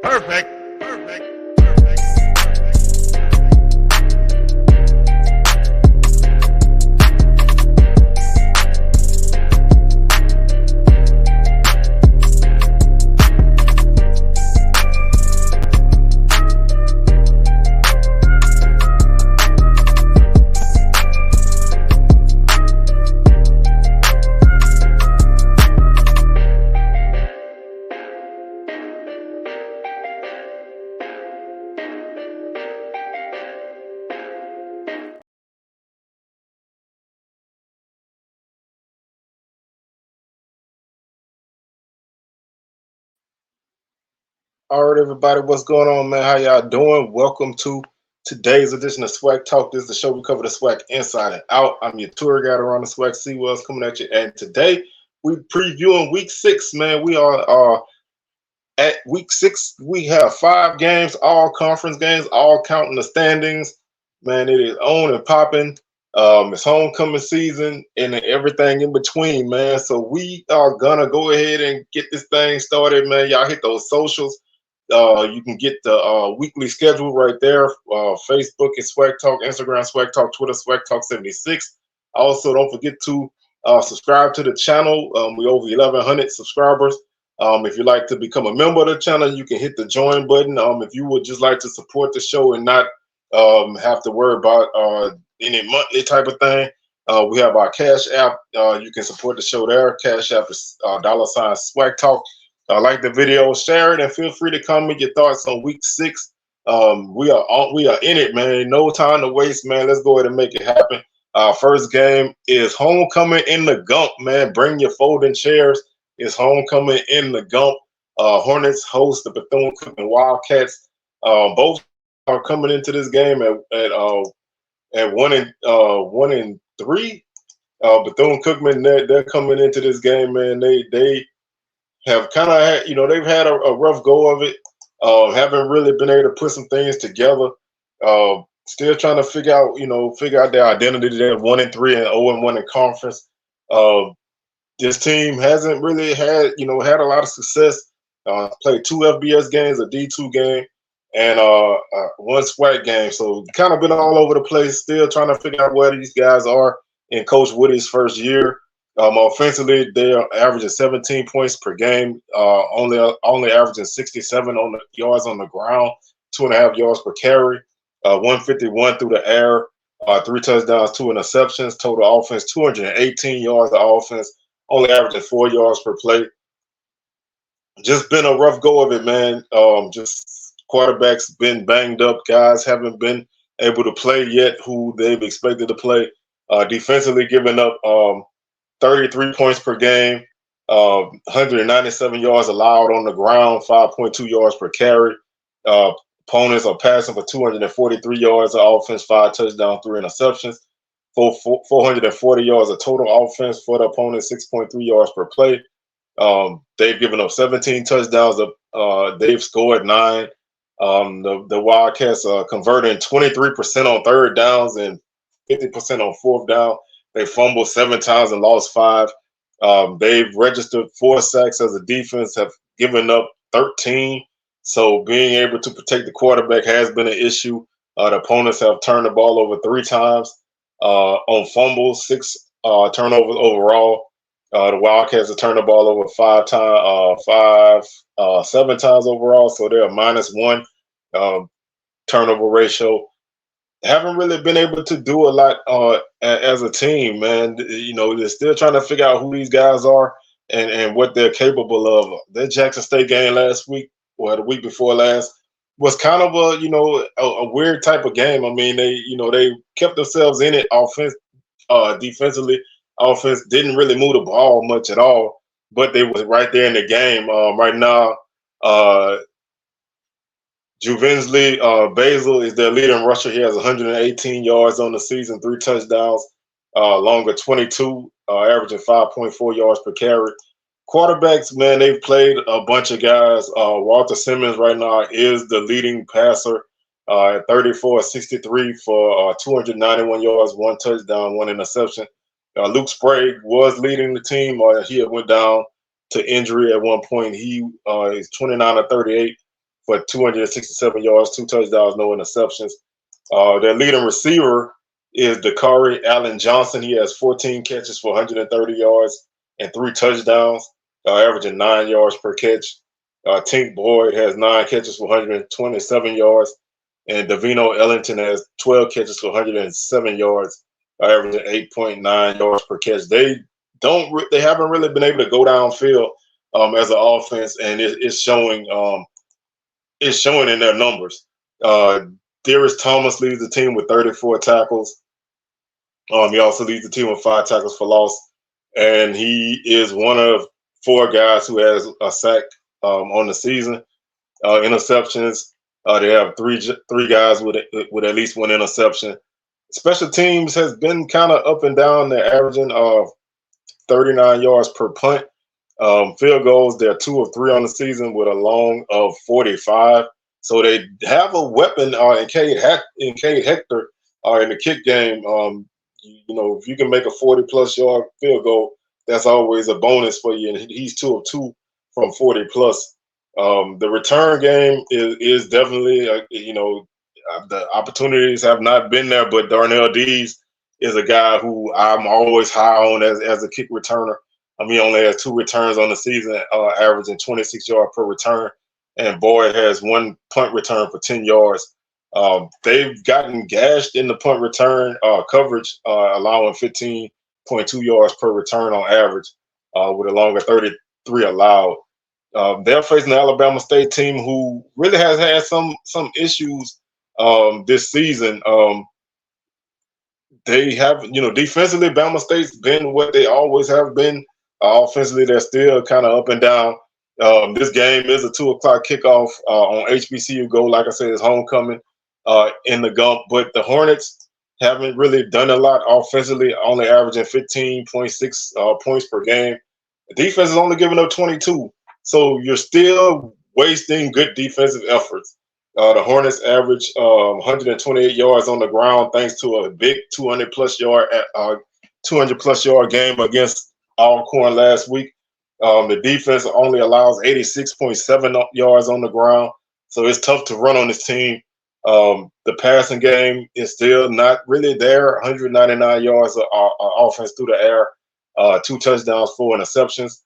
Perfect. Perfect. All right, everybody, what's going on, man? How y'all doing? Welcome to today's edition of SWAC Talk. This is the show we cover the SWAC inside and out. I'm your tour guide around the SWAC Seawells coming at you. And today we previewing week 6, man. We are at week 6. We have 5 games, all conference games, all counting the standings. Man, it is on and popping. It's homecoming season and everything in between, man. So we are gonna go ahead and get this thing started, man. Y'all hit those socials. You can get the weekly schedule right there. Facebook is Swag Talk, Instagram Swag Talk, Twitter Swag Talk 76. Also, don't forget to subscribe to the channel. We're over 1,100 subscribers. If you'd like to become a member of the channel, you can hit the join button. If you would just like to support the show and not have to worry about any monthly type of thing, we have our Cash App. You can support the show there. Cash App is $ Swag Talk. Like the video, share it, and feel free to comment your thoughts on week 6. We are in it, man. No time to waste, man. Let's go ahead and make it happen. First game is homecoming in the Gump, man. Bring your folding chairs. It's homecoming in the Gump. Hornets host the Bethune-Cookman Wildcats. Both are coming into this game at 1-3. Bethune-Cookman, they're coming into this game, man. They have kind of had, they've had a rough go of it. Haven't really been able to put some things together. Still trying to figure out their identity. They're 1-3 and 0-1 in conference. This team hasn't really had a lot of success. Played 2 FBS games, a D2 game, and 1 SWAC game. So kind of been all over the place. Still trying to figure out where these guys are in Coach Woody's first year. Offensively, they are averaging 17 points per game, only averaging 67 yards on the ground, 2.5 yards per carry, 151 through the air, 3 touchdowns, 2 interceptions. Total offense, 218 yards of offense, only averaging 4 yards per play. Just been a rough go of it, man. Just quarterbacks been banged up. Guys haven't been able to play yet who they've expected to play. Defensively, giving up 33 points per game, 197 yards allowed on the ground, 5.2 yards per carry. Opponents are passing for 243 yards of offense, 5 touchdowns, 3 interceptions, 440 yards of total offense for the opponent, 6.3 yards per play. They've given up 17 touchdowns. They've scored 9. The Wildcats are converting 23% on third downs and 50% on fourth down. They fumbled 7 times and lost 5. They've registered 4 sacks as a defense, have given up 13. So being able to protect the quarterback has been an issue. The opponents have turned the ball over 3 times on fumbles, 6 turnovers overall. The Wildcats have turned the ball over 7 times overall. So they're a -1 turnover ratio. Haven't really been able to do a lot as a team, man. They're still trying to figure out who these guys are and what they're capable of. That Jackson State game last week, or the week before last, was kind of a weird type of game. I mean, they kept themselves in it defensively. Offense didn't really move the ball much at all, but they was right there in the game. Right now, Juvensley Basil is their leading rusher. He has 118 yards on the season, 3 touchdowns, longer 22, averaging 5.4 yards per carry. Quarterbacks, man, they've played a bunch of guys. Walter Simmons right now is the leading passer at 34-63 for 291 yards, 1 touchdown, 1 interception. Luke Sprague was leading the team. He had went down to injury at one point. He is 29-38 for 267 yards, 2 touchdowns, no interceptions. Their leading receiver is Dakari Allen Johnson. He has 14 catches for 130 yards and 3 touchdowns, averaging 9 yards per catch. Tink Boyd has 9 catches for 127 yards, and Davino Ellington has 12 catches for 107 yards, averaging 8.9 yards per catch. They haven't really been able to go downfield as an offense, and it's showing. It's showing in their numbers. Darius Thomas leads the team with 34 tackles. He also leads the team with 5 tackles for loss, and he is one of 4 guys who has a sack on the season. Interceptions, they have three guys with at least 1 interception. Special teams has been kind of up and down. They're averaging 39 yards per punt. Field goals, they're 2 of 3 on the season with a long of 45. So they have a weapon in Cade Hector in the kick game. If you can make a 40-plus yard field goal, that's always a bonus for you. And he's 2 of 2 from 40-plus. The return game is definitely, the opportunities have not been there, but Darnell Dees is a guy who I'm always high on as a kick returner. He only has 2 returns on the season, averaging 26 yards per return. And Boyd has 1 punt return for 10 yards. They've gotten gashed in the punt return coverage, allowing 15.2 yards per return on average, with a longer 33 allowed. They're facing the Alabama State team, who really has had some issues this season. They have, defensively, Bama State's been what they always have been. Offensively, they're still kind of up and down. This game is a 2 o'clock kickoff on HBCU Go. Like I said, it's homecoming in the Gump. But the Hornets haven't really done a lot offensively, only averaging 15.6 points per game. The defense is only giving up 22. So you're still wasting good defensive efforts. The Hornets average 128 yards on the ground thanks to a big 200-plus yard game against Alcorn last week. The defense only allows 86.7 yards on the ground, so it's tough to run on this team. The passing game is still not really there. 199 yards of offense through the air, 2 touchdowns, 4 interceptions.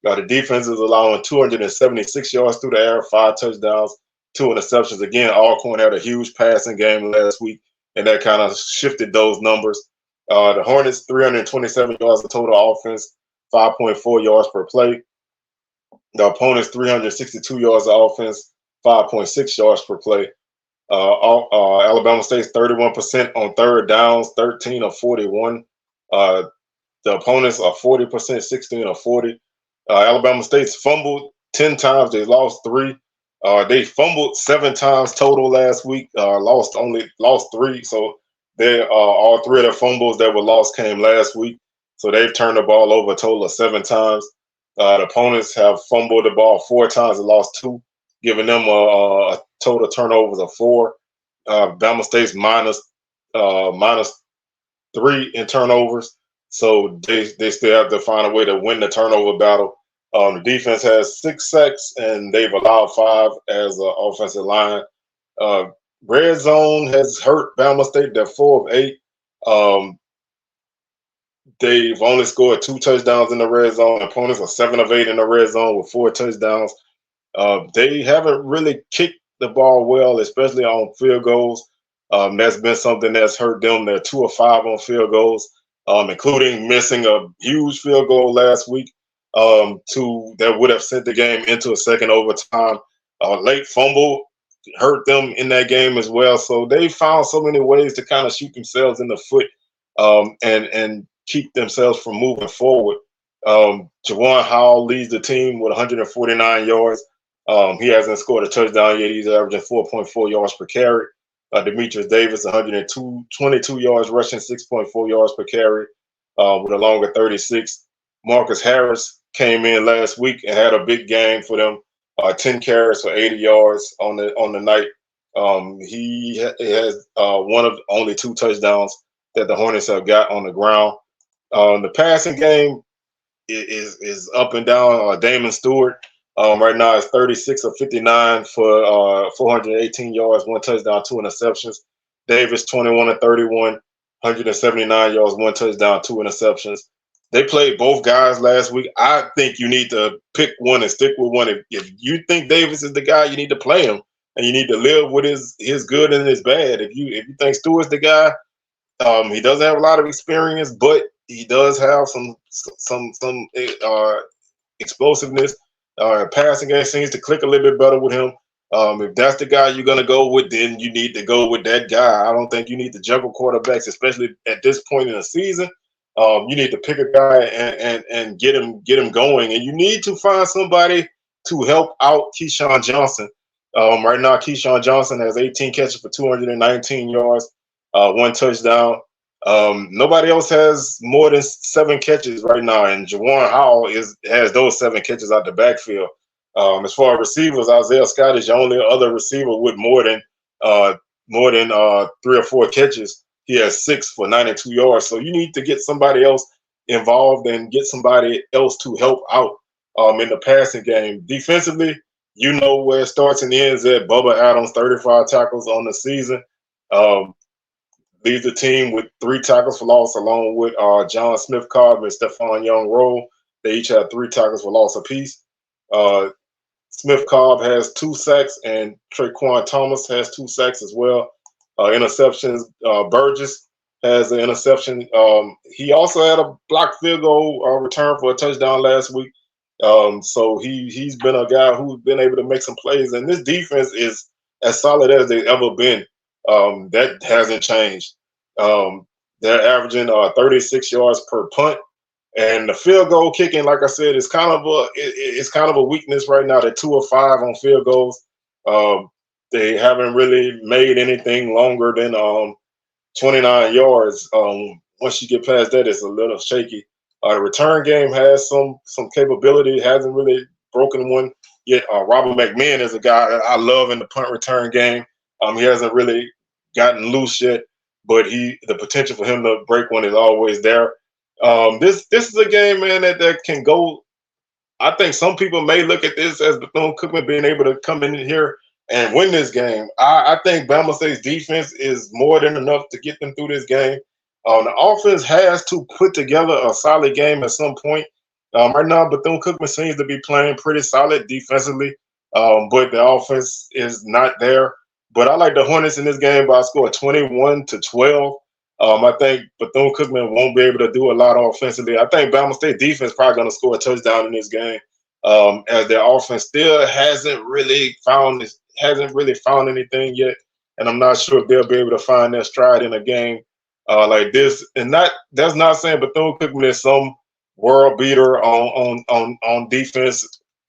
The defense is allowing 276 yards through the air, 5 touchdowns, 2 interceptions. Again, Alcorn had a huge passing game last week, and that kind of shifted those numbers. The Hornets, 327 yards of total offense, 5.4 yards per play. The opponent's 362 yards of offense, 5.6 yards per play. Alabama State's 31% on third downs, 13 of 41. The opponents are 40%, 16 of 40. Alabama State's fumbled 10 times. They lost 3. They fumbled 7 times total last week. Lost 3. So they all 3 of their fumbles that were lost came last week. So they've turned the ball over a total of 7 times. The opponents have fumbled the ball 4 times and lost 2, giving them a total turnovers of 4. Bama State's minus 3 in turnovers. So they still have to find a way to win the turnover battle. The defense has 6 sacks, and they've allowed 5 as an offensive line. Red zone has hurt Bama State. They're 4 of 8. They've only scored 2 touchdowns in the red zone. Opponents are 7 of 8 in the red zone with 4 touchdowns. They haven't really kicked the ball well, especially on field goals. That's been something that's hurt them. They're 2 of 5 on field goals, including missing a huge field goal last week that would have sent the game into a second overtime. Late fumble hurt them in that game as well. So they found so many ways to kind of shoot themselves in the foot and keep themselves from moving forward. Jawan Howell leads the team with 149 yards. He hasn't scored a touchdown yet. He's averaging 4.4 yards per carry. Demetrius Davis, 22 yards rushing, 6.4 yards per carry with a longer 36. Marcus Harris came in last week and had a big game for them. 10 carries for 80 yards on the night. He has one of only 2 touchdowns that the Hornets have got on the ground. The passing game is up and down. Damon Stewart Right now, it's 36 of 59 for 418 yards, 1 touchdown, 2 interceptions. Davis, 21 of 31, 179 yards, 1 touchdown, 2 interceptions. They played both guys last week. I think you need to pick one and stick with one. If you think Davis is the guy, you need to play him, and you need to live with his good and his bad. If you think Stewart's the guy, he doesn't have a lot of experience, but he does have some explosiveness. Passing game seems to click a little bit better with him. If that's the guy you're gonna go with, then you need to go with that guy. I don't think you need to juggle quarterbacks, especially at this point in the season. You need to pick a guy and get him going, and you need to find somebody to help out Keyshawn Johnson. Right now, Keyshawn Johnson has 18 catches for 219 yards, 1 touchdown. Nobody else has more than 7 catches right now, and Juwan Howell has those 7 catches out the backfield. As far as receivers, Isaiah Scott is the only other receiver with more than 3 or 4 catches. He has 6 for 92 yards. So you need to get somebody else involved and get somebody else to help out in the passing game. Defensively, you know where it starts and ends at. Bubba Adams, 35 tackles on the season. Leads the team with 3 tackles for loss, along with John Smith-Cobb and Stephon Young-Roll. They each have 3 tackles for loss apiece. Smith-Cobb has 2 sacks, and Traquan Thomas has 2 sacks as well. Interceptions, Burgess has an interception. He also had a blocked field goal return for a touchdown last week. So he's been a guy who's been able to make some plays, and this defense is as solid as they've ever been. That hasn't changed. They're averaging 36 yards per punt, and the field goal kicking, like I said, is kind of a weakness right now. They're 2 of 5 on field goals. They haven't really made anything longer than 29 yards. Once you get past that, it's a little shaky. The return game has some capability. It hasn't really broken one yet. Robert McMahon is a guy that I love in the punt return game. He hasn't really gotten loose yet, but the potential for him to break one is always there. This is a game, man, that can go. I think some people may look at this as Bethune-Cookman being able to come in here and win this game. I think Bama State's defense is more than enough to get them through this game. The offense has to put together a solid game at some point. Right now, Bethune-Cookman seems to be playing pretty solid defensively, but the offense is not there. But I like the Hornets in this game by a score of 21-12. I think Bethune-Cookman won't be able to do a lot offensively. I think Bama State defense probably going to score a touchdown in this game, as their offense still hasn't really found anything yet, and I'm not sure if they'll be able to find their stride in a game like this. And that's not saying Bethune-Cookman is some world beater on defense,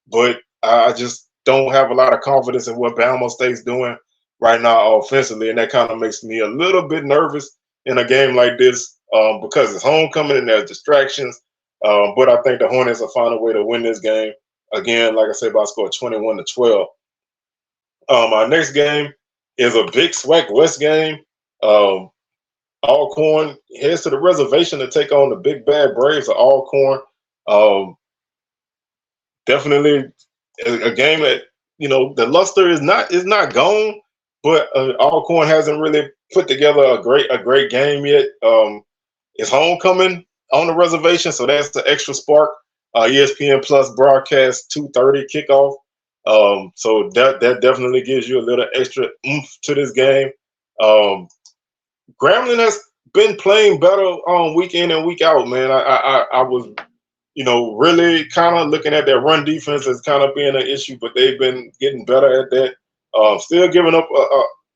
but I just don't have a lot of confidence in what Bama State's doing right now offensively, and that kind of makes me a little bit nervous in a game like this because it's homecoming and there's distractions. But I think the Hornets will find a way to win this game. Again, like I said, by a score of 21-12. Our next game is a big SWAC West game. Alcorn heads to the reservation to take on the Big Bad Braves of Alcorn. Definitely a game that, the luster is not gone, but Alcorn hasn't really put together a great game yet. It's homecoming on the reservation, so that's the extra spark. ESPN Plus broadcast 2:30 kickoff. So that definitely gives you a little extra oomph to this game. Grambling has been playing better week in and week out, man. I was, really kind of looking at their run defense as kind of being an issue, but they've been getting better at that. Still giving up,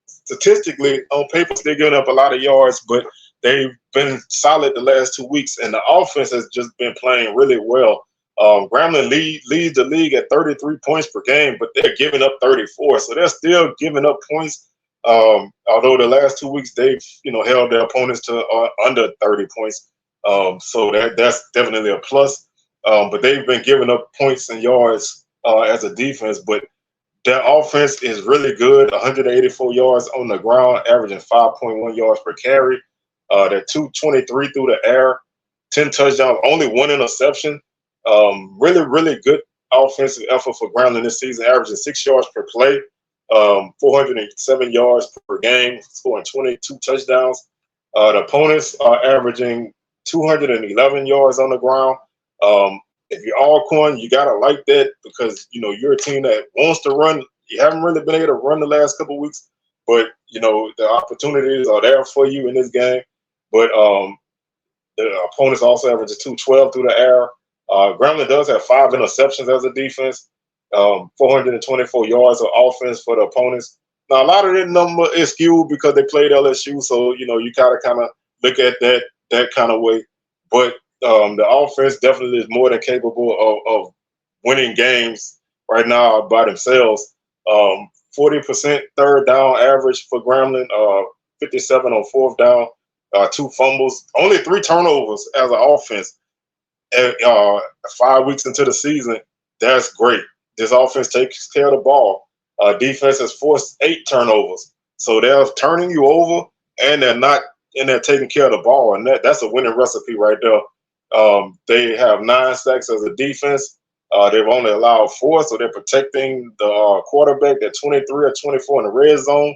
statistically on paper, still giving up a lot of yards, but they've been solid the last 2 weeks, and the offense has just been playing really well. Grambling leads the league at 33 points per game, but they're giving up 34, so they're still giving up points. Although the last 2 weeks they've held their opponents to under 30 points, so that's definitely a plus. But they've been giving up points and yards as a defense, but their offense is really good. 184 yards on the ground, averaging 5.1 yards per carry. They're 223 through the air, 10 touchdowns, only 1 interception. Really, really good offensive effort for Grambling this season, averaging 6 yards per play, 407 yards per game, scoring 22 touchdowns. The opponents are averaging 211 yards on the ground. If you're Alcorn, you gotta like that because you're a team that wants to run. You haven't really been able to run the last couple of weeks, but the opportunities are there for you in this game. But the opponents also average 212 through the air. Grambling does have 5 interceptions as a defense, 424 yards of offense for the opponents. Now, a lot of that number is skewed because they played LSU, so you gotta kind of look at that kind of way. But the offense definitely is more than capable of winning games right now by themselves. 40% third down average for Grambling, 57 on fourth down, 2 fumbles, only 3 turnovers as an offense. And 5 weeks into the season, that's great. This offense takes care of the ball. Defense has forced 8 turnovers, so they're turning you over, and they're taking care of the ball, and that's a winning recipe right there. They have 9 sacks as a defense. They've only allowed 4, so they're protecting the quarterback. They're 23 or 24 in the red zone.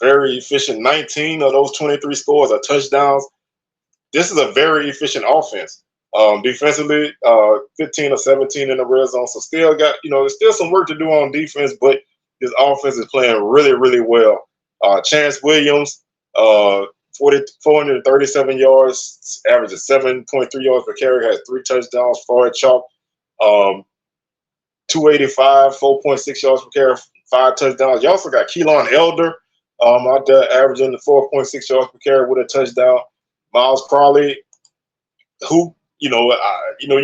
Very efficient. 19 of those 23 scores are touchdowns. This is a very efficient offense. Defensively, 15 or 17 in the red zone. So still got, there's still some work to do on defense, but this offense is playing really, really well. Chance Williams, 437 yards, averages 7.3 yards per carry, has 3 touchdowns, 4 chalk. 285, 4.6 yards per carry, 5 touchdowns. You also got Keelan Elder out there averaging the 4.6 yards per carry with a touchdown. Miles Crawley, who, you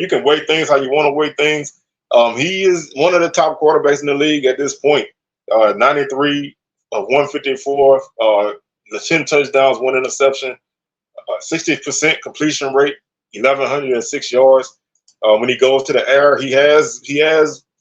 can weight things how you want to weight things. He is one of the top quarterbacks in the league at this point. 93 of 154, 10 touchdowns, 1 interception, 60% completion rate, 1,106 yards. When he goes to the air, he has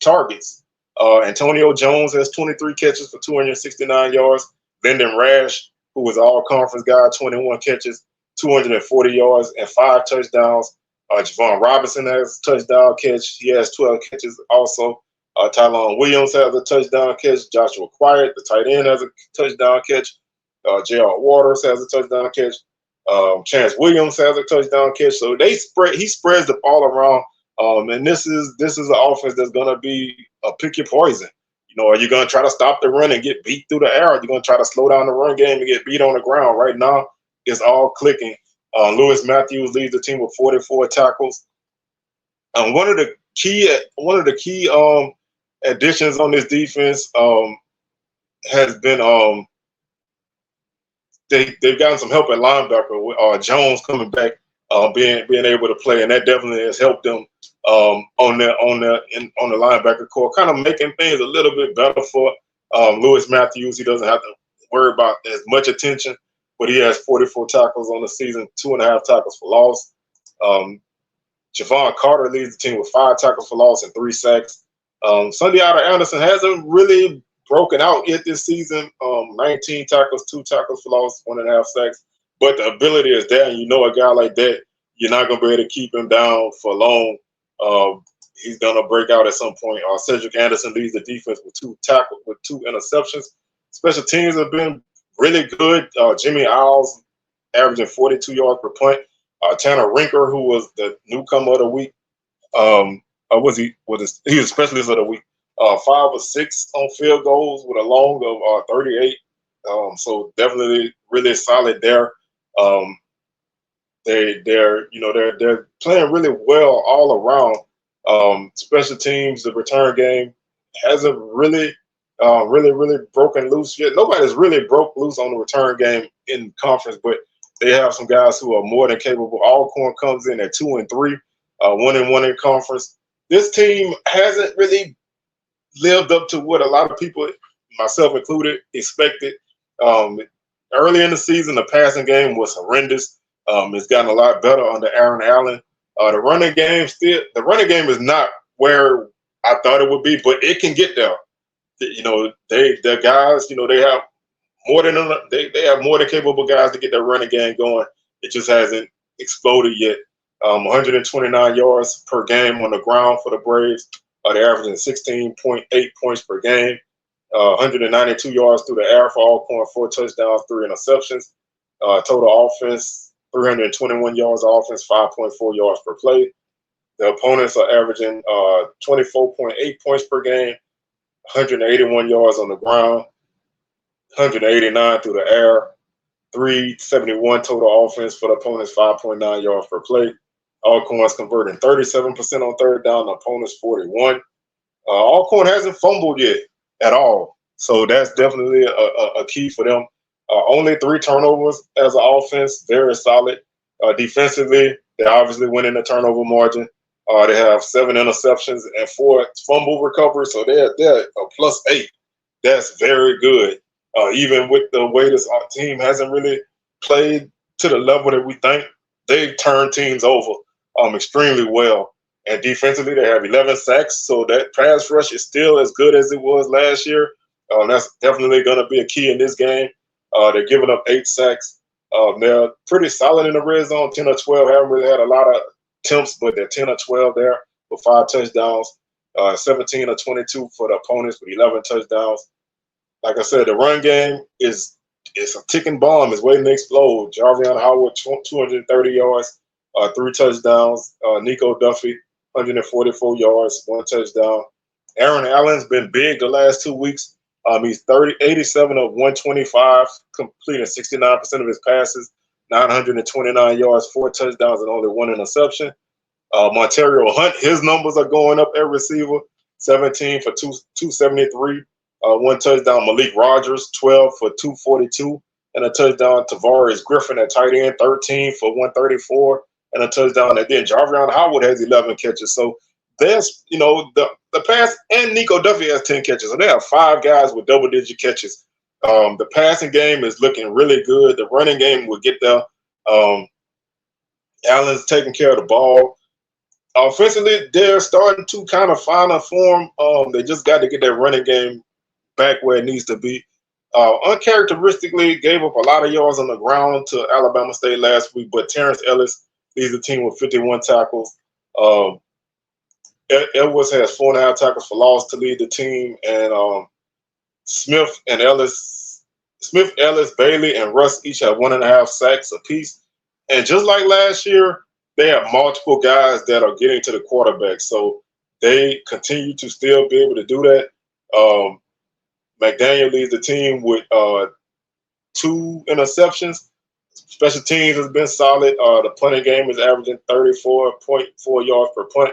targets. Antonio Jones has 23 catches for 269 yards. Lyndon Rash, who was all-conference guy, 21 catches, 240 yards, and 5 touchdowns. Javon Robinson has a touchdown catch. He has 12 catches also. Tylon Williams has a touchdown catch. Joshua Quiet, the tight end, has a touchdown catch. J.R. Waters has a touchdown catch. Chance Williams has a touchdown catch. So he spreads the ball around. And this is an offense that's gonna be a pick your poison. Are you gonna try to stop the run and get beat through the air? Or are you gonna try to slow down the run game and get beat on the ground? Right now, it's all clicking. Lewis Matthews leads the team with 44 tackles. One of the key additions on this defense has been they've gotten some help at linebacker with Jones coming back, being able to play, and that definitely has helped them on the linebacker core, kind of making things a little bit better for Lewis Matthews. He doesn't have to worry about as much attention, but he has 44 tackles on the season, 2.5 tackles for loss. Javon Carter leads the team with 5 tackles for loss and 3 sacks. Sunday Anderson hasn't really broken out yet this season. 19 tackles, 2 tackles for loss, 1.5 sacks. But the ability is there, and a guy like that, you're not going to be able to keep him down for long. He's going to break out at some point. Cedric Anderson leads the defense with 2 tackles, with 2 interceptions. Special teams have been really good. Jimmy Isles averaging 42 yards per punt. Tanner Rinker, who was the newcomer of the week, he was specialist of the week. 5 or 6 on field goals with a long of 38. So definitely really solid there. They're playing really well all around. Special teams, the return game hasn't really broken loose yet. Nobody's really broke loose on the return game in conference, but they have some guys who are more than capable. Alcorn comes in at 2-3, 1-1 in conference. This team hasn't really lived up to what a lot of people, myself included, expected. Early in the season, the passing game was horrendous. It's gotten a lot better under Aaron Allen. The running game is not where I thought it would be, but it can get there. The guys, they have more than capable guys to get their running game going. It just hasn't exploded yet. 129 yards per game on the ground for the Braves. They're averaging 16.8 points per game, 192 yards through the air for Alcorn, 4 touchdowns, 3 interceptions. Total offense, 321 yards of offense, 5.4 yards per play. The opponents are averaging 24.8 points per game, 181 yards on the ground, 189 through the air, 371 total offense for the opponents, 5.9 yards per play. Alcorn's converting 37% on third down, the opponents 41. Alcorn hasn't fumbled yet at all, so that's definitely a key for them. Only 3 turnovers as an offense, very solid. Defensively, they obviously win in the turnover margin. They have 7 interceptions and 4 fumble recoveries, so they're a +8. That's very good. Even with the way this team hasn't really played to the level that we think, they've turned teams over extremely well. And defensively, they have 11 sacks, so that pass rush is still as good as it was last year. That's definitely going to be a key in this game. They're giving up 8 sacks. They're pretty solid in the red zone, 10 or 12. Haven't really had a lot of attempts, but they're 10 or 12 there for 5 touchdowns. 17 or 22 for the opponents with 11 touchdowns. Like I said, the run game it's a ticking bomb. It's waiting to explode. Jarvion Howard, 230 yards, 3 touchdowns. Nico Duffy, 144 yards, 1 touchdown. Aaron Allen's been big the last 2 weeks. He's 87 of 125, completing 69% of his passes, 929 yards, 4 touchdowns, and only 1 interception. Montario Hunt, his numbers are going up at receiver, 17 for 273, 1 touchdown. Malik Rogers, 12 for 242, and a touchdown. Tavares Griffin at tight end, 13 for 134, and a touchdown. And then Jarvion Howard has 11 catches. So there's, the pass, and Nico Duffy has 10 catches. So they have 5 guys with double-digit catches. The passing game is looking really good. The running game will get there. Allen's taking care of the ball. Offensively, they're starting to kind of find a form. They just got to get that running game back where it needs to be. Uncharacteristically, gave up a lot of yards on the ground to Alabama State last week, but Terrence Ellis leads the team with 51 tackles. Edwards has 4.5 tackles for loss to lead the team, and Smith, Ellis, Bailey, and Russ each have 1.5 sacks apiece. And just like last year, they have multiple guys that are getting to the quarterback, so they continue to still be able to do that. McDaniel leads the team with 2 interceptions. Special teams has been solid. The punting game is averaging 34.4 yards per punt.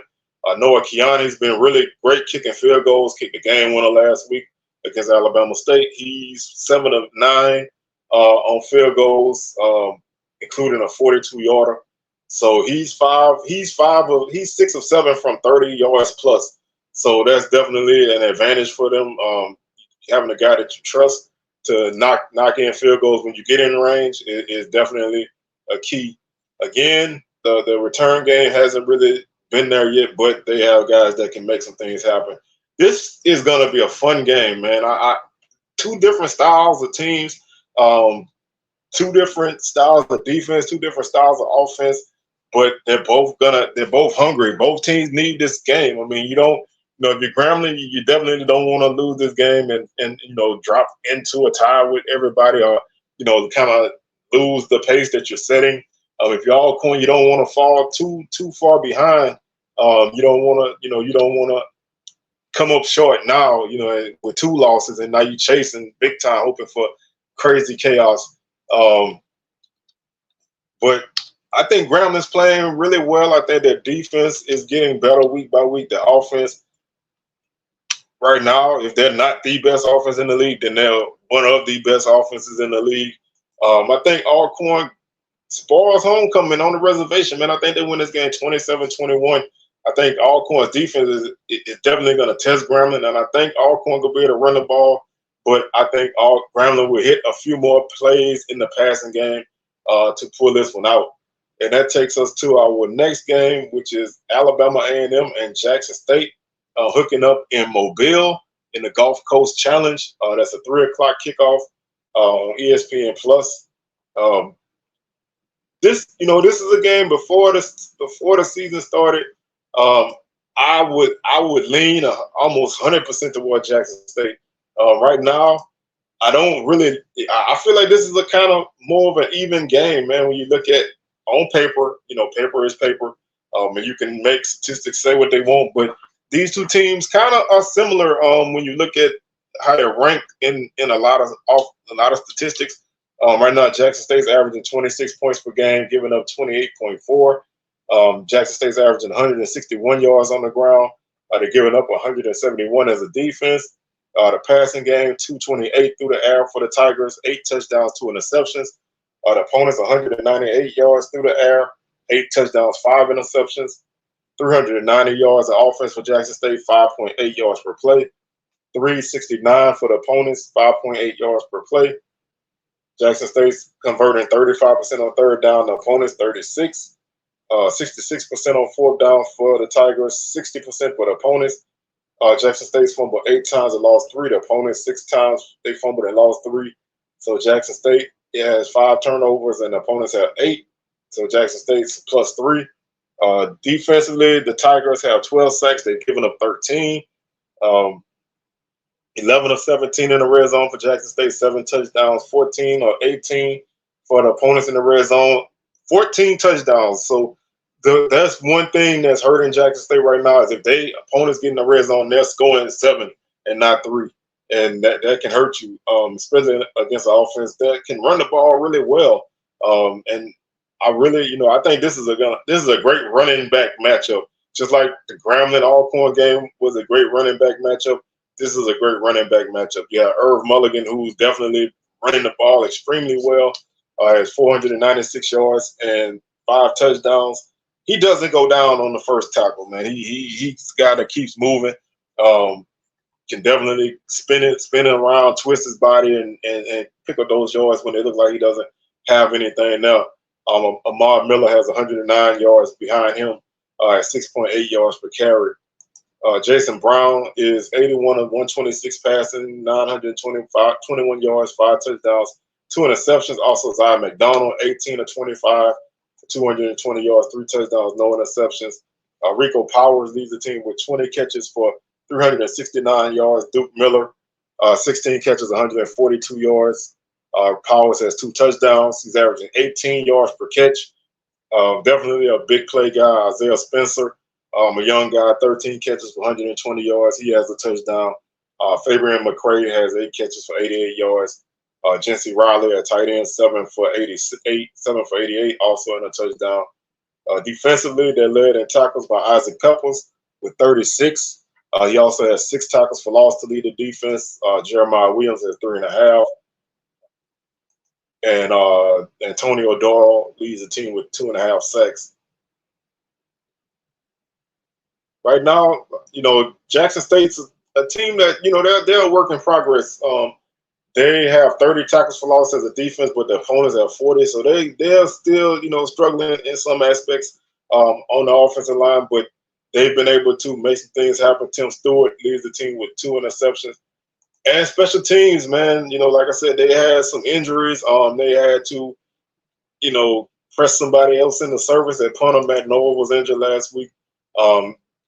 Noah Kiani's been really great kicking field goals, kicked the game winner last week against Alabama State. He's 7 of 9 on field goals, including a 42-yarder. So he's 6 of 7 from 30 yards plus. So that's definitely an advantage for them. Having a guy that you trust to knock in field goals when you get in range is definitely a key. Again, the return game hasn't really been there yet, but they have guys that can make some things happen. This is going to be a fun game, man. 2 different styles of teams, 2 different styles of defense, 2 different styles of offense, but they're both hungry. Both teams need this game. I mean, if you're Grambling, you definitely don't want to lose this game and drop into a tie with everybody, or kind of lose the pace that you're setting. If you're Alcorn, you don't want to fall too far behind. You don't want to come up short now, with 2 losses, and now you're chasing big time, hoping for crazy chaos. But I think Grambling's playing really well. I think their defense is getting better week by week. The offense, right now, if they're not the best offense in the league, then they're one of the best offenses in the league. I think Alcorn spoils homecoming on the reservation, man. I think they win this game 27-21. I think Alcorn's defense is definitely going to test Grambling, and I think Alcorn will be able to run the ball, but I think Grambling will hit a few more plays in the passing game to pull this one out. And that takes us to our next game, which is Alabama A&M and Jackson State hooking up in Mobile in the Gulf Coast Challenge. That's a 3 o'clock kickoff on ESPN Plus. This is a game before the season started. I would lean almost 100% toward Jackson State. Right now, I don't really. I feel like this is a kind of more of an even game, man. When you look at on paper, paper is paper, and you can make statistics say what they want. But these two teams kind of are similar. When you look at how they're ranked in a lot of statistics. Right now, Jackson State's averaging 26 points per game, giving up 28.4. Jackson State's averaging 161 yards on the ground. They're giving up 171 as a defense. The passing game, 228 through the air for the Tigers, 8 touchdowns, 2 interceptions. The opponents, 198 yards through the air, 8 touchdowns, 5 interceptions. 390 yards of offense for Jackson State, 5.8 yards per play. 369 for the opponents, 5.8 yards per play. Jackson State's converting 35% on third down, the opponents 36. 66% on fourth down for the Tigers, 60% for the opponents. Jackson State's fumbled 8 times and lost 3. The opponents 6 times they fumbled and lost 3. So Jackson State has 5 turnovers and the opponents have 8. So Jackson State's plus 3. Defensively, the Tigers have 12 sacks. They've given up 13. 11 of 17 in the red zone for Jackson State, 7 touchdowns, 14 or 18 for the opponents in the red zone, 14 touchdowns. So that's one thing that's hurting Jackson State right now is if they opponents get in the red zone, they're scoring 7 and not 3. And that can hurt you, especially against an offense that can run the ball really well. And I really, I think this is a great running back matchup. Just like the Grambling Alcorn game was a great running back matchup. This is a great running back matchup. Yeah, Irv Mulligan, who's definitely running the ball extremely well, has 496 yards and 5 touchdowns. He doesn't go down on the first tackle, man. He's a guy that keeps moving. Can definitely spin it around, twist his body, and pick up those yards when they look like he doesn't have anything now. Ahmad Miller has 109 yards behind him at 6.8 yards per carry. Jason Brown is 81 of 126 passing, 21 yards, 5 touchdowns, 2 interceptions. Also, Zion McDonald, 18 of 25, 220 yards, 3 touchdowns, no interceptions. Rico Powers leads the team with 20 catches for 369 yards. Duke Miller, 16 catches, 142 yards. Powers has 2 touchdowns. He's averaging 18 yards per catch. Definitely a big play guy. Isaiah Spencer, a young guy, 13 catches for 120 yards. He has a touchdown. Fabian McCray has 8 catches for 88 yards. Jency Riley at tight end, 7 for 88, also in a touchdown. Defensively, they're led in tackles by Isaac Peppers with 36. He also has 6 tackles for loss to lead the defense. Jeremiah Williams has 3.5. And Antonio Doyle leads the team with 2.5 sacks. Right now, Jackson State's a team that, they're a work in progress. They have 30 tackles for loss as a defense, but the opponents have 40. So they're still, struggling in some aspects on the offensive line, but they've been able to make some things happen. Tim Stewart leads the team with 2 interceptions. And special teams, man, like I said, they had some injuries. They had to, press somebody else in the service. At punter, Matt Noel was injured last week.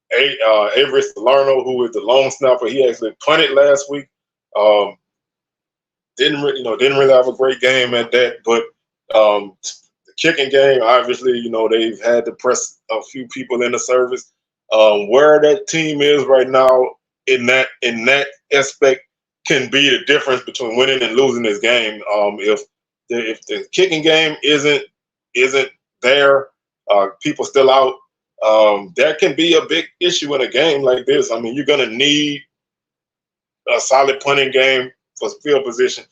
Avery Salerno, who is the long snapper, he actually punted last week. Didn't really have a great game at that. But the kicking game, obviously, they've had to press a few people in the service. Where that team is right now in that aspect can be the difference between winning and losing this game. If the kicking game isn't there, people still out. That can be a big issue in a game like this. I mean, you're going to need a solid punting game for field position,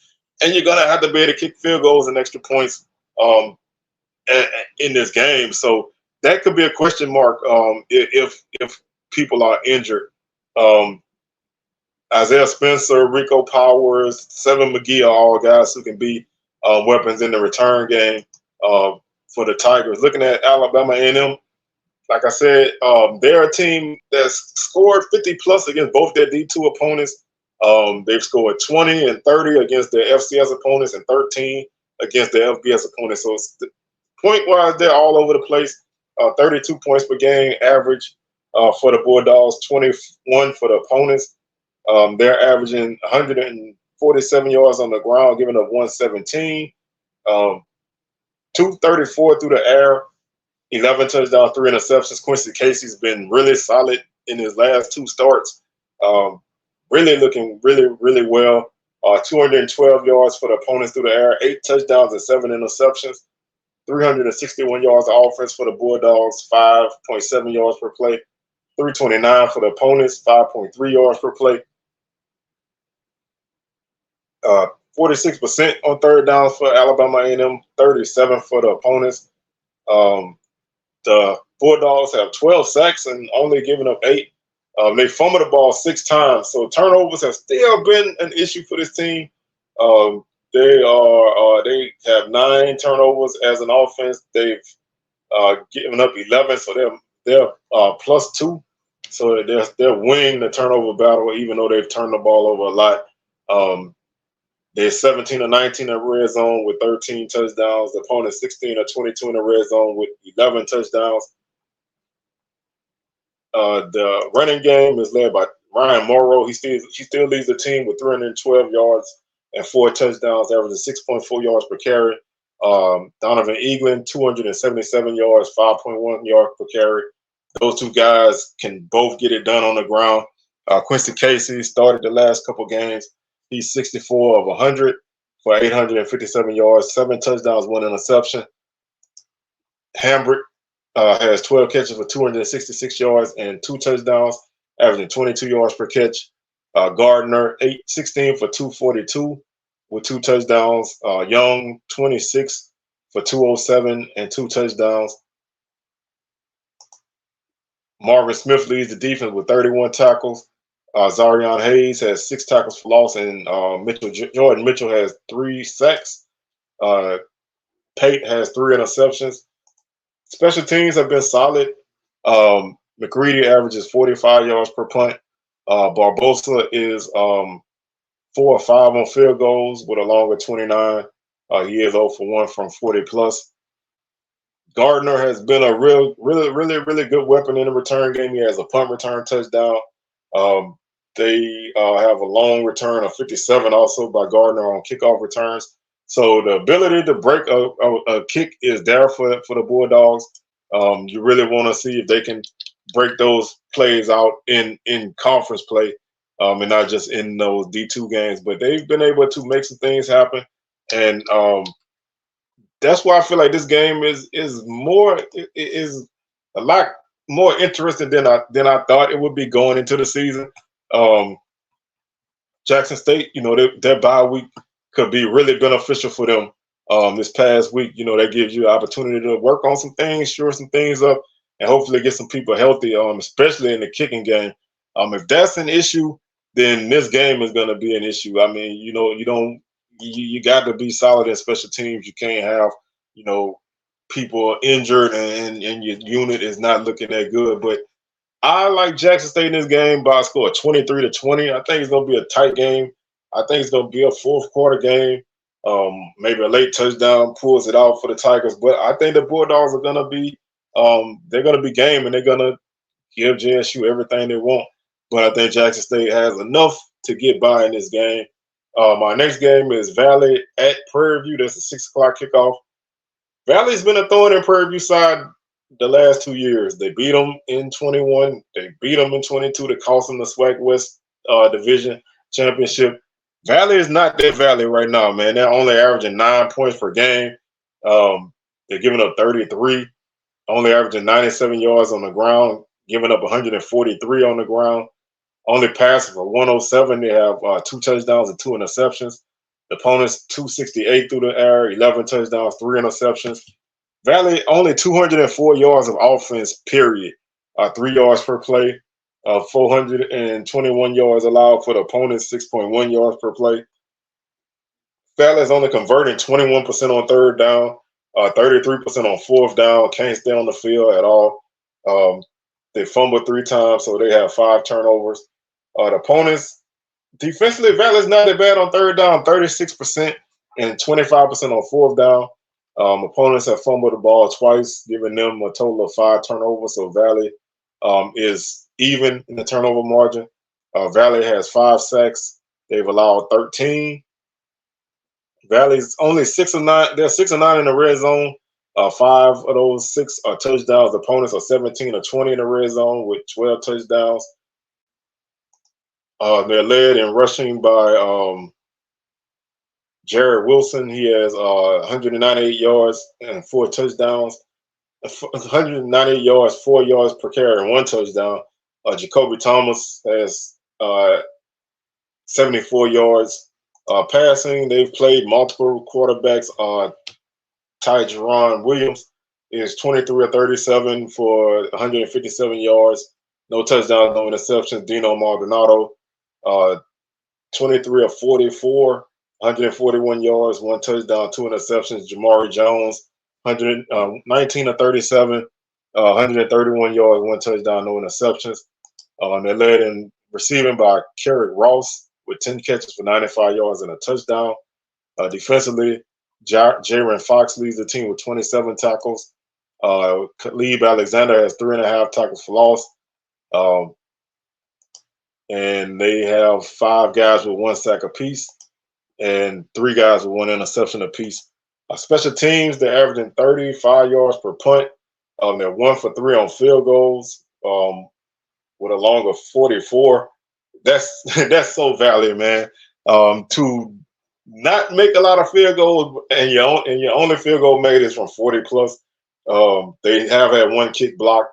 and you're going to have to be able to kick field goals and extra points in this game. So that could be a question mark if people are injured. Isaiah Spencer, Rico Powers, Seven McGee are all guys who can be weapons in the return game for the Tigers. Looking at Alabama A&M, like I said, they're a team that's scored 50-plus against both their D2 opponents. They've scored 20 and 30 against their FCS opponents and 13 against their FBS opponents. So point-wise, they're all over the place. 32 points per game average. for the Bulldogs, 21 for the opponents. They're averaging 147 yards on the ground, giving up 117. 234 through the air, 11 touchdowns, 3 interceptions. Quincy Casey's been really solid in his last 2 starts. Really looking really well. 212 yards for the opponents through the air, 8 touchdowns and 7 interceptions. 361 yards of offense for the Bulldogs, 5.7 yards per play. 329 for the opponents, 5.3 yards per play. 46% on third down for Alabama A&M, 37 for the opponents. The Bulldogs have 12 sacks and only giving up 8. They fumbled the ball 6 times, so turnovers have still been an issue for this team. They have 9 turnovers as an offense. They've given up 11, so they're +2. So they're winning the turnover battle, even though they've turned the ball over a lot. They're 17 or 19 in the red zone with 13 touchdowns. The opponent 16 or 22 in the red zone with 11 touchdowns. The running game is led by Ryan Morrow. He still leads the team with 312 yards and 4 touchdowns, averaging 6.4 yards per carry. Donovan Eaglin, 277 yards, 5.1 yards per carry. Those 2 guys can both get it done on the ground. Quincy Casey started the last couple games. He's 64 of 100 for 857 yards, 7 touchdowns, 1 interception. Hambrick has 12 catches for 266 yards and 2 touchdowns, averaging 22 yards per catch. Gardner, 16 for 242 with 2 touchdowns. Young, 26 for 207 and 2 touchdowns. Marvin Smith leads the defense with 31 tackles. Zarion Hayes has 6 tackles for loss, and Jordan Mitchell has 3 sacks. Pate has 3 interceptions. Special teams have been solid. McCready averages 45 yards per punt. Barbosa is 4 or 5 on field goals with a longer 29. He is 0 for 1 from 40 plus. Gardner has been a really good weapon in the return game. He has a punt return touchdown. They have a long return of 57 also by Gardner on kickoff returns. So the ability to break a kick is there for the Bulldogs. You really want to see if they can break those plays out in conference play and not just in those D2 games. But they've been able to make some things happen. And that's why I feel like this game is a lot more interesting than I thought it would be going into the season. Jackson State, their bye week could be really beneficial for them. This past week, that gives you an opportunity to work on some things, shore some things up, and hopefully get some people healthy, especially in the kicking game. If that's an issue, then this game is going to be an issue. I mean, you got to be solid in special teams. You can't have, people injured and your unit is not looking that good. But I like Jackson State in this game by a score of 23-20. I think it's going to be a tight game. I think it's going to be a fourth quarter game. Maybe a late touchdown pulls it out for the Tigers. But I think the Bulldogs are going to be they're going to be game, and they're going to give JSU everything they want. But I think Jackson State has enough to get by in this game. My next game is Valley at Prairie View. That's a 6 o'clock kickoff. Valley's been a thorn in Prairie View side the last 2 years. They beat them in 21. They beat them in 22 to cost them the SWAC West Division Championship. Valley is not that Valley right now, man. They're only averaging 9 points per game. They're giving up 33, only averaging 97 yards on the ground, giving up 143 on the ground. Only passing for 107. They have 2 touchdowns and 2 interceptions. The opponents 268 through the air, 11 touchdowns, 3 interceptions. Valley only 204 yards of offense, period. 3 yards per play. 421 yards allowed for the opponents, 6.1 yards per play. Valley is only converting 21% on third down, 33% on fourth down. Can't stay on the field at all. They fumbled 3 times, so they have 5 turnovers. The opponents, defensively, Valley's not that bad on third down, 36% and 25% on fourth down. Opponents have fumbled the ball twice, giving them a total of 5 turnovers. So Valley is even in the turnover margin. Valley has 5 sacks. They've allowed 13. Valley's only 6 of 9. They're 6 of 9 in the red zone. 5 of those 6 are touchdowns. Opponents are 17 of 20 in the red zone with 12 touchdowns. They're led in rushing by Jared Wilson. He has 198 yards and 4 touchdowns. 198 yards, 4 yards per carry, and 1 touchdown. Jacoby Thomas has 74 yards. Passing, they've played multiple quarterbacks. Ty Jerron Williams is 23 of 37 for 157 yards. No touchdowns, no interceptions. Dino Maldonado, 23 of 44, 141 yards, 1 touchdown, 2 interceptions. Jamari Jones, 19 of 37, 131 yards, 1 touchdown, no interceptions. They're led in receiving by Kerrick Ross with 10 catches for 95 yards and a touchdown. Defensively, Jaron Fox leads the team with 27 tackles. Khalib Alexander has 3.5 tackles for loss. And they have 5 guys with 1 sack apiece and 3 guys with 1 interception apiece. Special teams, they're averaging 35 yards per punt. They're 1 for 3 on field goals with a long of 44. That's so valuable, man. To not make a lot of field goals and your only field goal made is from 40 plus. They have had 1 kick block.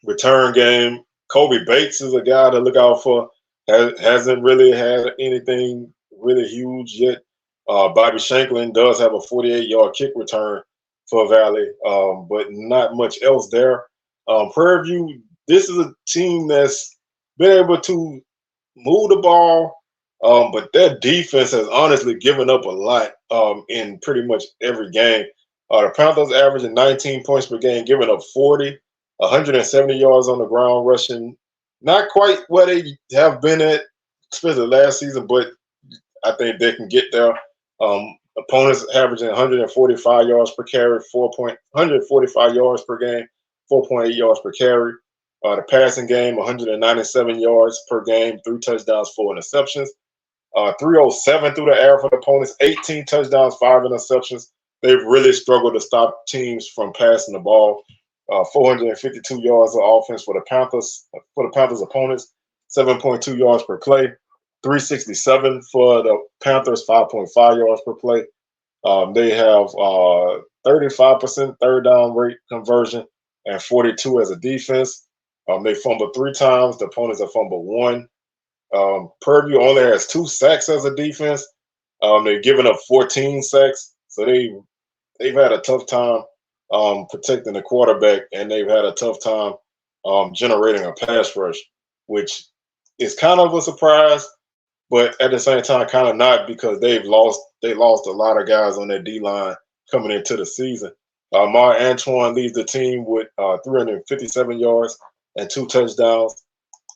Return game. Kobe Bates is a guy to look out for. Hasn't really had anything really huge yet. Bobby Shanklin does have a 48-yard kick return for Valley, but not much else there. Prairie View, this is a team that's been able to move the ball, but their defense has honestly given up a lot in pretty much every game. The Panthers averaging 19 points per game, giving up 40, 170 yards on the ground rushing. Not quite where they have been at, especially last season, but I think they can get there. Opponents averaging 145 yards per carry, 145 yards per game, 4.8 yards per carry. The passing game, 197 yards per game, 3 touchdowns, 4 interceptions. 307 through the air for the opponents, 18 touchdowns, 5 interceptions. They've really struggled to stop teams from passing the ball. 452 yards of offense for the Panthers opponents, 7.2 yards per play. 367 for the Panthers, 5.5 yards per play. They have 35% third down rate conversion and 42 as a defense. They fumbled 3 times. The opponents have fumbled 1. Purview only has 2 sacks as a defense. They've given up 14 sacks, so they've had a tough time protecting the quarterback, and they've had a tough time generating a pass rush, which is kind of a surprise, but at the same time, kind of not, because they lost a lot of guys on their D-line coming into the season. Mar Antoine leads the team with 357 yards and 2 touchdowns.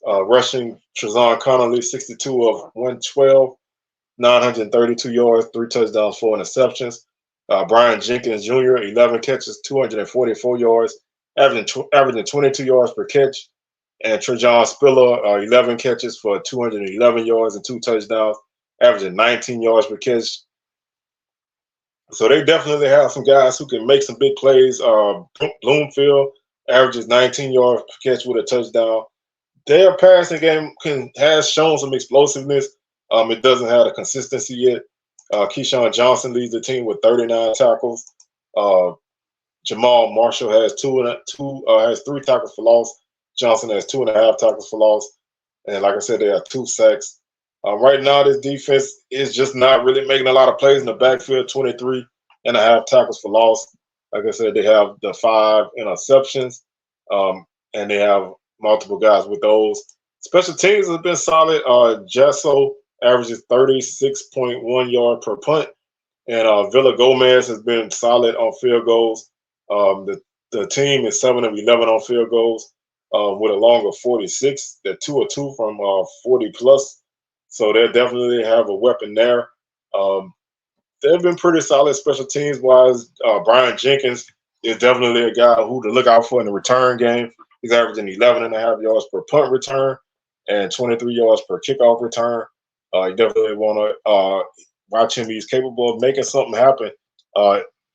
Rushing, Trezon Connolly, 62 of 112, 932 yards, 3 touchdowns, 4 interceptions. Brian Jenkins Jr., 11 catches, 244 yards, averaging 22 yards per catch. And Trajan Spiller, 11 catches for 211 yards and 2 touchdowns, averaging 19 yards per catch. So they definitely have some guys who can make some big plays. Bloomfield averages 19 yards per catch with a touchdown. Their passing game has shown some explosiveness. It doesn't have the consistency yet. Keyshawn Johnson leads the team with 39 tackles. Jamal Marshall has 3 tackles for loss. Johnson has 2.5 tackles for loss. And like I said, they have 2 sacks. Right now, this defense is just not really making a lot of plays in the backfield, 23.5 tackles for loss. Like I said, they have the 5 interceptions, and they have multiple guys with those. Special teams has been solid. Jesso averages 36.1 yards per punt, and Villa Gomez has been solid on field goals. The team is 7 of 11 on field goals with a long of 46. They're 2 of 2 from 40 plus, so they definitely have a weapon there. They've been pretty solid special teams wise. Brian Jenkins is definitely a guy who to look out for in the return game. He's averaging 11.5 yards per punt return and 23 yards per kickoff return. You definitely want to watch him. He's capable of making something happen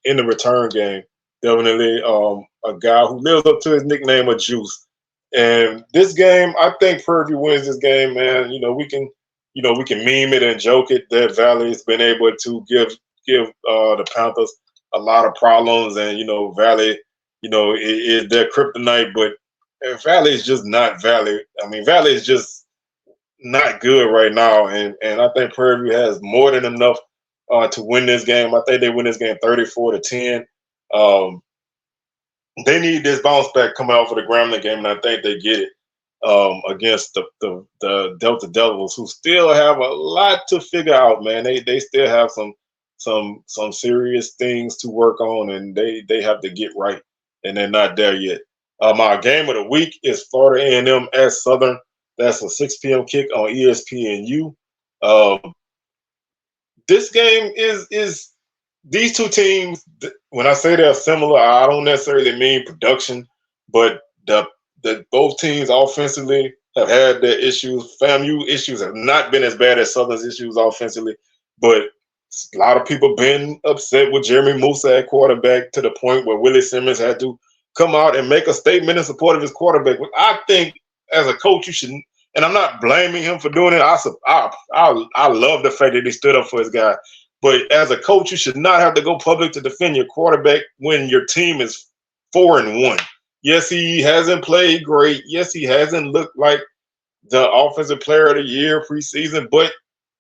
in the return game. Definitely a guy who lives up to his nickname of Juice. And this game, I think Prairie View wins this game, man. We can meme it and joke it that Valley has been able to give the Panthers a lot of problems, and Valley, is their kryptonite, but Valley is just not Valley. I mean, Valley is just not good right now, and I think Prairie View has more than enough to win this game. I think they win this game 34-10. They need this bounce back coming out for the Grambling game, and I think they get it against the Delta Devils, who still have a lot to figure out, man. They still have some serious things to work on, and they have to get right, and they're not there yet. My game of the week is Florida A&M at Southern. That's a 6 p.m. kick on ESPNU. This game is these two teams. When I say they're similar, I don't necessarily mean production, but the both teams offensively have had their issues. FAMU issues have not been as bad as Southern's issues offensively, but a lot of people been upset with Jeremy Musa at quarterback to the point where Willie Simmons had to come out and make a statement in support of his quarterback. I think as a coach, you should, and I'm not blaming him for doing it. I love the fact that he stood up for his guy. But as a coach, you should not have to go public to defend your quarterback when your team is 4-1. Yes, he hasn't played great. Yes, he hasn't looked like the offensive player of the year preseason, but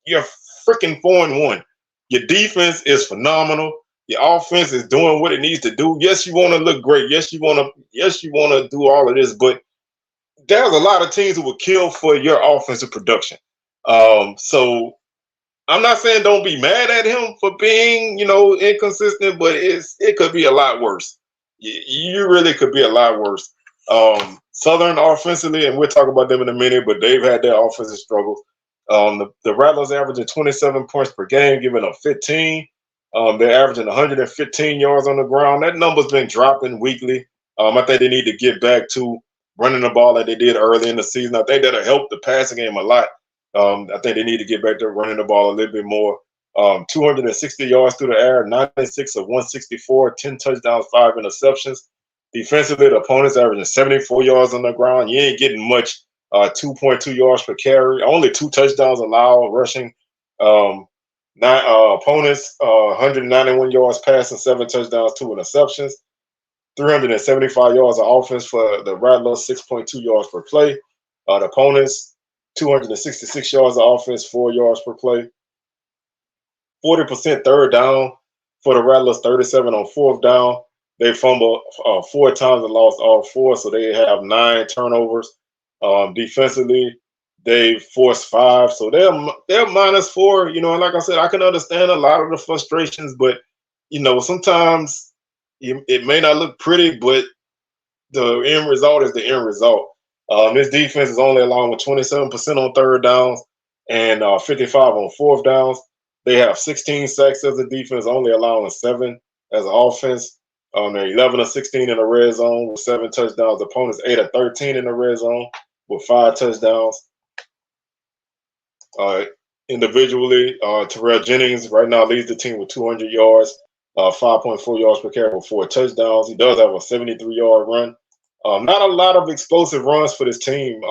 you're freaking 4-1. Your defense is phenomenal. Your offense is doing what it needs to do. Yes, you want to look great. Yes, you want to do all of this, but there's a lot of teams who will kill for your offensive production. So I'm not saying don't be mad at him for being, inconsistent, but it could be a lot worse. You really could be a lot worse. Southern offensively, and we'll talk about them in a minute, but they've had their offensive struggles. The Rattlers averaging 27 points per game, giving up 15. They're averaging 115 yards on the ground. That number's been dropping weekly. I think they need to get back to running the ball like they did early in the season. I think that'll help the passing game a lot. I think they need to get back to running the ball a little bit more. 260 yards through the air, 96 of 164, 10 touchdowns, 5 interceptions. Defensively, the opponents averaging 74 yards on the ground. You ain't getting much. 2.2 yards per carry. Only 2 touchdowns allowed rushing. Opponents 191 yards passing, 7 touchdowns, 2 interceptions. 375 yards of offense for the Rattlers, 6.2 yards per play. The opponents 266 yards of offense, 4 yards per play. 40% third down for the Rattlers, 37 on fourth down. They fumbled 4 times and lost all 4, so they have 9 turnovers. Defensively, they forced 5, so they're -4. And like I said, I can understand a lot of the frustrations, but sometimes it may not look pretty, but the end result is the end result. This defense is only allowing 27% on third downs and 55 on fourth downs. They have 16 sacks as a defense, only allowing 7 as an offense. They're 11 of 16 in the red zone with 7 touchdowns. Opponents 8 of 13 in the red zone with 5 touchdowns. Individually, Terrell Jennings right now leads the team with 200 yards, 5.4 yards per carry with 4 touchdowns. He does have a 73-yard run. Not a lot of explosive runs for this team.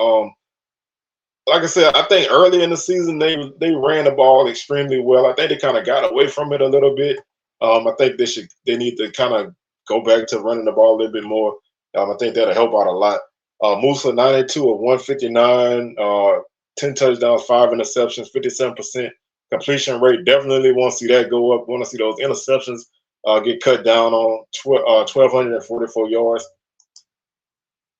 Like I said, I think early in the season they ran the ball extremely well. I think they kind of got away from it a little bit. I think they need to kind of go back to running the ball a little bit more. I think that'll help out a lot. Musa 92 of 159, 10 touchdowns, 5 interceptions, 57% completion rate. Definitely want to see that go up. Want to see those interceptions get cut down on 1,244 yards.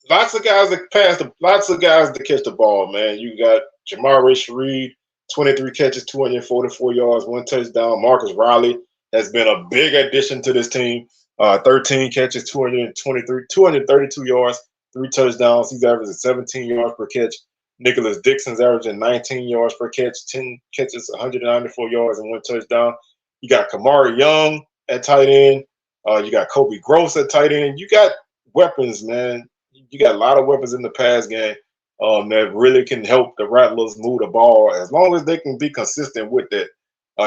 Lots of guys that catch the ball, man. You got Jamari Shareed, 23 catches, 244 yards, 1 touchdown. Marcus Riley has been a big addition to this team. 13 catches, 232 yards, 3 touchdowns. He's averaging 17 yards per catch. Nicholas Dixon's averaging 19 yards per catch, 10 catches, 194 yards, and 1 touchdown. You got Kamari Young at tight end. You got Kobe Gross at tight end. You got weapons, man. You got a lot of weapons in the pass game that really can help the Rattlers move the ball as long as they can be consistent with that.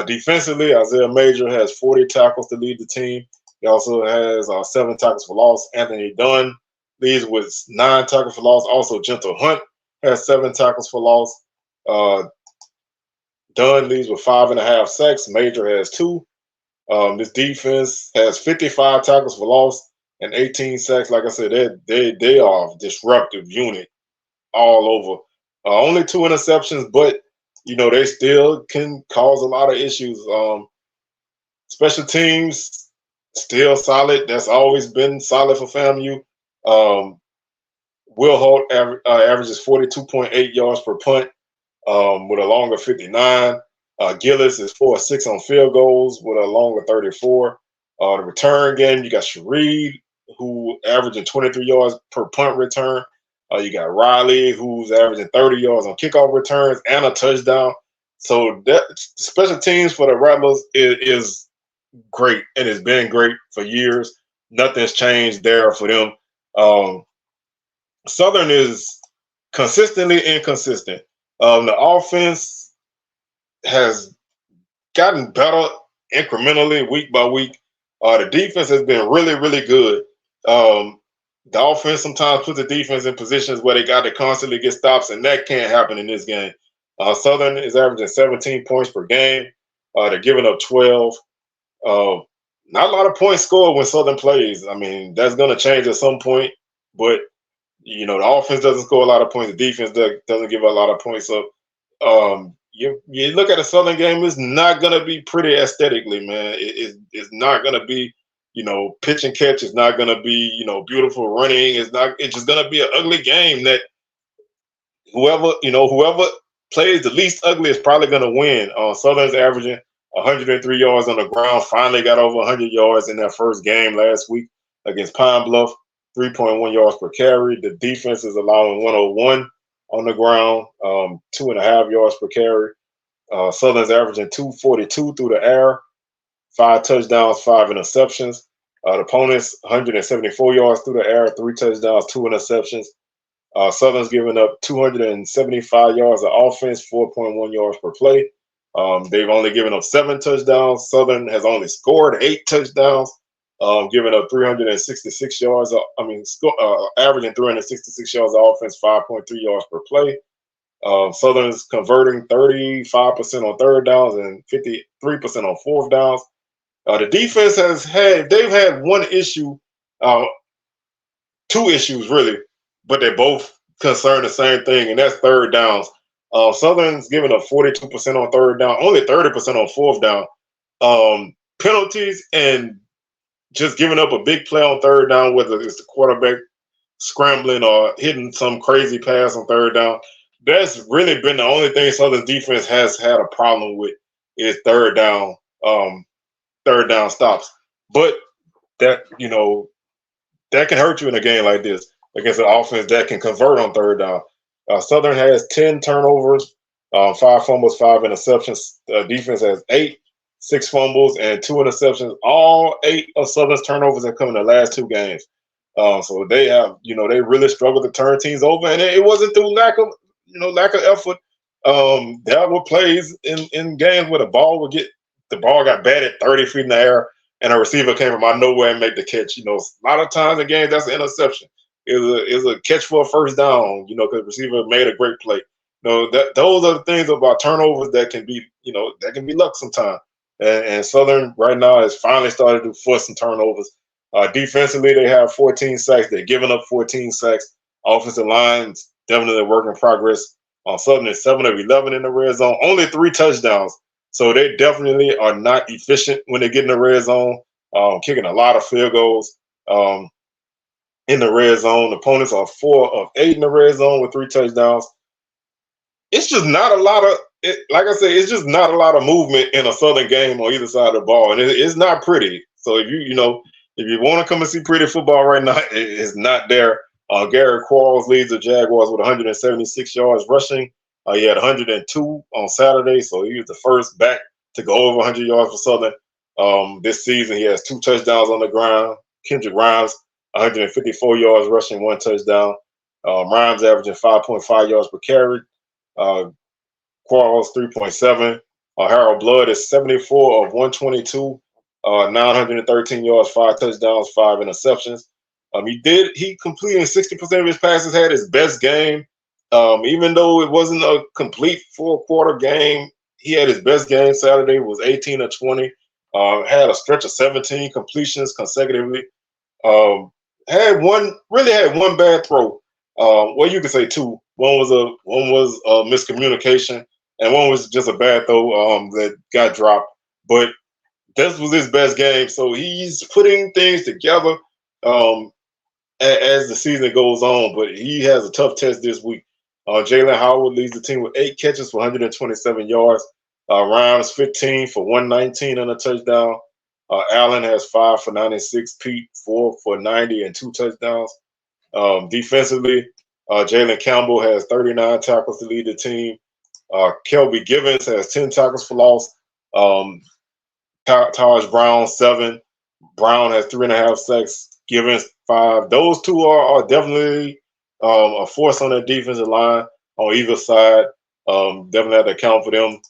Defensively, Isaiah Major has 40 tackles to lead the team. He also has 7 tackles for loss. Anthony Dunn leads with 9 tackles for loss. Also, Gentle Hunt has 7 tackles for loss. Dunn leads with 5.5 sacks. Major has 2. This defense has 55 tackles for loss and 18 sacks. Like I said, they are a disruptive unit all over. Only 2 interceptions, but they still can cause a lot of issues. Special teams still solid. That's always been solid for FAMU. Will Holt averages 42.8 yards per punt with a longer 59. Gillis is 4 of 6 on field goals with a longer 34. The return game, you got Shareed, who averaging 23 yards per punt return. You got Riley, who's averaging 30 yards on kickoff returns and a touchdown. So that special teams for the Rattlers is great, and it's been great for years. Nothing's changed there for them. Southern is consistently inconsistent. The offense has gotten better incrementally week by week. The defense has been really, really good. The offense sometimes puts the defense in positions where they got to constantly get stops, and that can't happen in this game. Southern is averaging 17 points per game. They're giving up 12. Not a lot of points scored when Southern plays. I mean, that's going to change at some point, but the offense doesn't score a lot of points. The defense doesn't give a lot of points up. You look at a Southern game, it's not going to be pretty aesthetically, man. It's not going to be, pitch and catch. It's not going to be, beautiful running. It's just going to be an ugly game that whoever plays the least ugly is probably going to win. Southern's averaging 103 yards on the ground. Finally got over 100 yards in their first game last week against Pine Bluff. 3.1 yards per carry. The defense is allowing 101 on the ground, 2.5 yards per carry. Southern's averaging 242 through the air, 5 touchdowns, 5 interceptions. The opponents 174 yards through the air, 3 touchdowns, 2 interceptions. Southern's giving up 275 yards of offense, 4.1 yards per play. They've only given up 7 touchdowns. Southern has only scored 8 touchdowns, giving up 366 yards. Averaging 366 yards of offense, 5.3 yards per play. Southern's converting 35% on third downs and 53% on fourth downs. The defense they've had one issue, 2 issues really, but they both concern the same thing, and that's third downs. Southern's giving up 42% on third down, only 30% on fourth down. Penalties and just giving up a big play on third down, whether it's the quarterback scrambling or hitting some crazy pass on third down. That's really been the only thing Southern's defense has had a problem with is third down stops. But that can hurt you in a game like this against an offense that can convert on third down. Southern has 10 turnovers, 5 fumbles, 5 interceptions. Defense has 8, 6 fumbles, and 2 interceptions. All 8 of Southern's turnovers have come in the last 2 games. So they have, they really struggled to turn teams over, and it wasn't through lack of effort. There were plays in games where the ball got batted 30 feet in the air, and a receiver came from out of nowhere and made the catch. A lot of times in games that's an interception. Is a catch for a first down, because the receiver made a great play. Those are the things about turnovers that can be, luck sometimes. And Southern right now has finally started to force some turnovers. Defensively, they have 14 sacks. They're giving up 14 sacks. Offensive line's definitely a work in progress. Southern is 7 of 11 in the red zone, only 3 touchdowns. So they definitely are not efficient when they get in the red zone, kicking a lot of field goals. In the red zone, opponents are 4 of 8 in the red zone with 3 touchdowns. It's just not a lot of, like I said, it's just not a lot of movement in a Southern game on either side of the ball, and it's not pretty. So if you want to come and see pretty football right now, it's not there. Garrett Quarles leads the Jaguars with 176 yards rushing. He had 102 on Saturday, so he was the first back to go over 100 yards for Southern. This season, he has 2 touchdowns on the ground. Kendrick Rhymes, 154 yards rushing, 1 touchdown. Rhymes averaging 5.5 yards per carry. Quarles 3.7. Harold Blood is 74 of 122, 913 yards, 5 touchdowns, 5 interceptions. He completed 60% of his passes, had his best game. Even though it wasn't a complete 4-quarter game, he had his best game Saturday, was 18 of 20. Had a stretch of 17 completions consecutively. Had one bad throw. Well, you could say 2. One was a miscommunication, and one was just a bad throw that got dropped. But this was his best game, so he's putting things together as the season goes on. But he has a tough test this week. Jalen Howard leads the team with 8 catches for 127 yards. Rhymes 15 for 119 and a touchdown. Allen has 5 for 96. Pete 4 for 90 and 2 touchdowns. Defensively, Jalen Campbell has 39 tackles to lead the team. Kelby Givens has 10 tackles for loss. Taj Brown 7. Brown has 3.5 sacks. Givens 5. Those two are definitely a force on the defensive line on either side. Definitely have to account for them.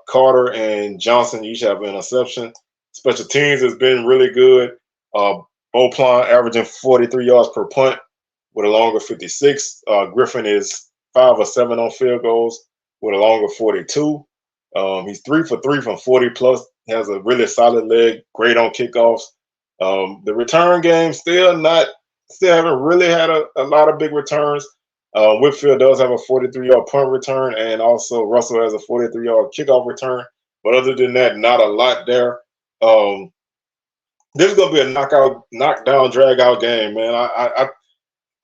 Carter and Johnson each have an interception. Special teams has been really good. Beauplan averaging 43 yards per punt with a longer 56. Griffin is 5 of 7 on field goals with a longer 42. He's 3 for 3 from 40 plus. He has a really solid leg, great on kickoffs. The return game still haven't really had a lot of big returns. Whitfield does have a 43-yard punt return, and also Russell has a 43-yard kickoff return. But other than that, not a lot there. This is gonna be a knockdown, drag-out game, man.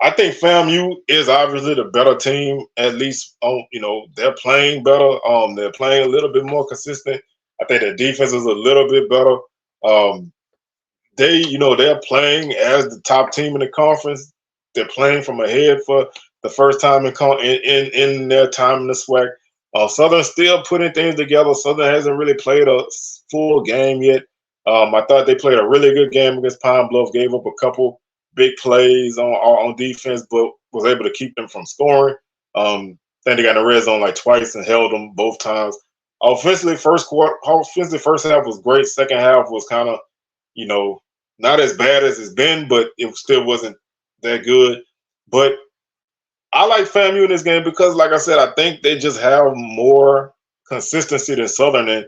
I think FAMU is obviously the better team. At least, they're playing better. They're playing a little bit more consistent. I think their defense is a little bit better. They're playing as the top team in the conference. They're playing from ahead for the first time in their time in the SWAC. Southern still putting things together. Southern hasn't really played a full game yet. I thought they played a really good game against Pine Bluff. Gave up a couple big plays on defense, but was able to keep them from scoring. Then they got in the red zone like twice and held them both times. Offensively, first half was great. Second half was kind of, not as bad as it's been, but it still wasn't that good. But I like FAMU in this game because, like I said, I think they just have more consistency than Southern. And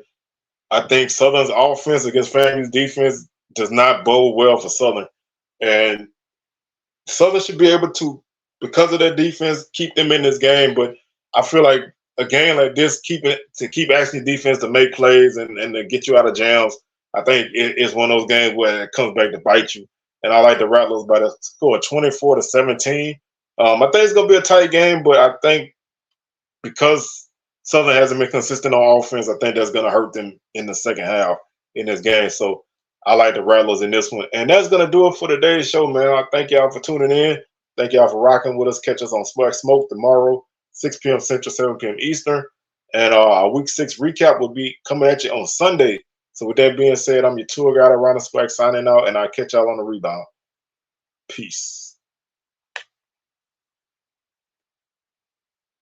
I think Southern's offense against FAMU's defense does not bode well for Southern. And Southern should be able to, because of their defense, keep them in this game. But I feel like a game like this, keep asking defense to make plays and to get you out of jams, I think it's one of those games where it comes back to bite you. And I like the Rattlers by the score 24-17. I think it's going to be a tight game, but I think because Southern hasn't been consistent on offense, I think that's going to hurt them in the second half in this game. So I like the Rattlers in this one. And that's going to do it for today's show, man. I thank y'all for tuning in. Thank y'all for rocking with us. Catch us on SWAC Smoke tomorrow, 6 p.m. Central, 7 p.m. Eastern. And our Week 6 recap will be coming at you on Sunday. So with that being said, I'm your tour guide around the SWAC signing out, and I'll catch y'all on the rebound. Peace.